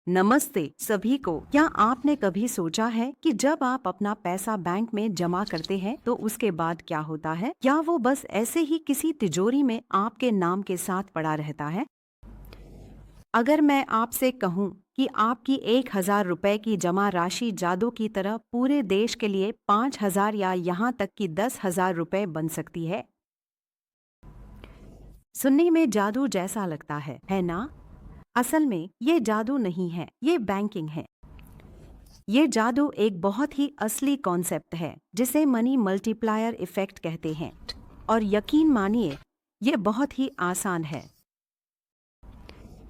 नमस्ते सभी को। क्या आपने कभी सोचा है कि जब आप अपना पैसा बैंक में जमा करते हैं तो उसके बाद क्या होता है? क्या वो बस ऐसे ही किसी तिजोरी में आपके नाम के साथ पड़ा रहता है? अगर मैं आपसे कहूं कि आपकी 1,000 रुपए की जमा राशि जादू की तरह पूरे देश के लिए 5,000 या यहाँ तक कि 10,000 रुपए बन सकती है। सुनने में जादू जैसा लगता है ना? असल में ये जादू नहीं है, ये बैंकिंग है। ये जादू एक बहुत ही असली कॉन्सेप्ट है जिसे मनी मल्टीप्लायर इफेक्ट कहते हैं। और यकीन मानिए, ये बहुत ही आसान है।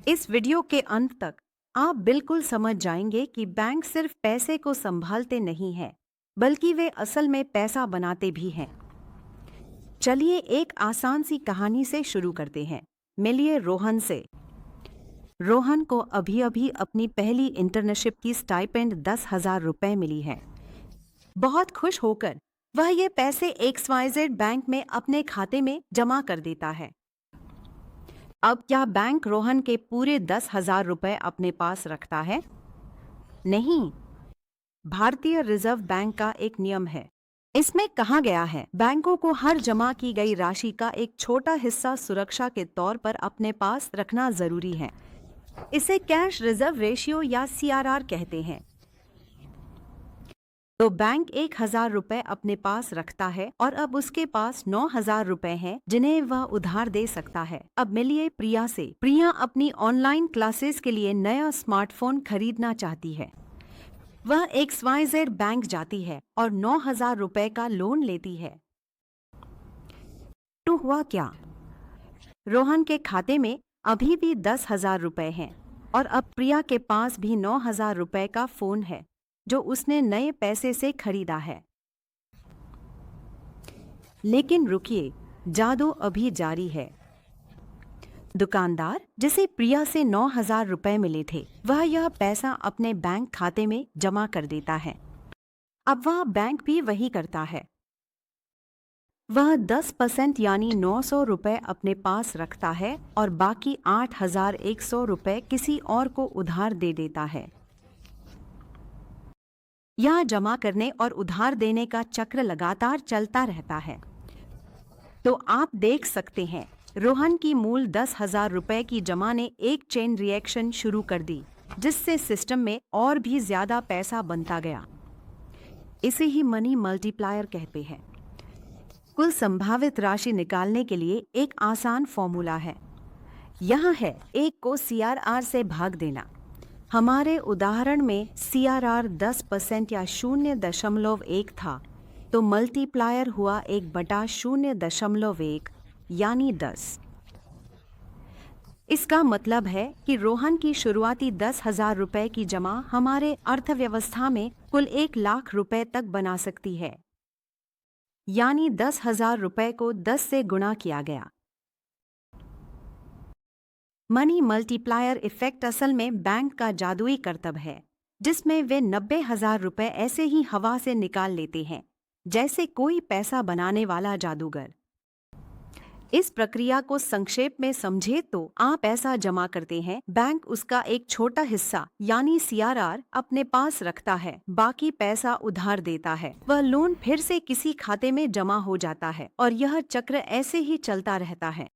इस वीडियो के अंत तक आप बिल्कुल समझ जाएंगे कि बैंक सिर्फ पैसे को संभालते नहीं हैं, बल्कि वे असल में पैसा बनाते भी हैं। चलिए एक आसान सी कहानी से शुरू करते हैं। मिलिए रोहन से। रोहन को अभी अभी अपनी पहली इंटर्नशिप की स्टाइपेंड 10,000 रुपए मिली है। बहुत खुश होकर वह ये पैसे XYZ बैंक में अपने खाते में जमा कर देता है। अब क्या बैंक रोहन के पूरे 10,000 रुपए अपने पास रखता है? नहीं। भारतीय रिजर्व बैंक का एक नियम है। इसमें कहा गया है, बैंकों को हर जमा की गई राशि का एक छोटा हिस्सा सुरक्षा के तौर पर अपने पास रखना जरूरी है। इसे कैश रिजर्व रेशियो या CRR कहते हैं। तो बैंक 1,000 रुपए अपने पास रखता है और अब उसके पास 9,000 रुपए हैं जिन्हें वह उधार दे सकता है। अब मिलिए प्रिया से। प्रिया अपनी ऑनलाइन क्लासेस के लिए नया स्मार्टफोन खरीदना चाहती है। वह XYZ बैंक जाती है और 9,000 रुपए का लोन लेती है। तो हुआ क्या? रोहन के खाते में अभी भी 10,000 रुपए हैं और अब प्रिया के पास भी 9,000 रुपए का फोन है जो उसने नए पैसे से खरीदा है। लेकिन रुकिए, जादू अभी जारी है। दुकानदार, जिसे प्रिया से 9,000 रुपए मिले थे, वह यह पैसा अपने बैंक खाते में जमा कर देता है। अब वह बैंक भी वही करता है। वह 10% यानी 900 रुपए अपने पास रखता है और बाकी 8,100 रुपए किसी और को उधार दे देता है। यह जमा करने और उधार देने का चक्र लगातार चलता रहता है। तो आप देख सकते हैं, रोहन की मूल 10,000 रुपए की जमा ने एक चेन रिएक्शन शुरू कर दी, जिससे सिस्टम में और भी ज्यादा पैसा बनता गया। इसे ही मनी मल्टीप्लायर कहते हैं। कुल संभावित राशि निकालने के लिए एक आसान फॉर्मूला है। यह है 1 को CRR से भाग देना। हमारे उदाहरण में CRR 10% या 0.1 था, तो मल्टीप्लायर हुआ 1/0.1 यानी 10। इसका मतलब है कि रोहन की शुरुआती 10,000 रुपए की जमा हमारे अर्थव्यवस्था में कुल 1,00,000 रुपए तक बना सकती है। यानी 10,000 रुपए को 10 से गुणा किया गया। मनी मल्टीप्लायर इफेक्ट असल में बैंक का जादुई करतब है, जिसमें वे 90,000 रुपए ऐसे ही हवा से निकाल लेते हैं, जैसे कोई पैसा बनाने वाला जादूगर। इस प्रक्रिया को संक्षेप में समझे तो आप पैसा जमा करते हैं, बैंक उसका एक छोटा हिस्सा यानी CRR अपने पास रखता है, बाकी पैसा उधार देता है, वह लोन फिर से किसी खाते में जमा हो जाता है और यह चक्र ऐसे ही चलता रहता है।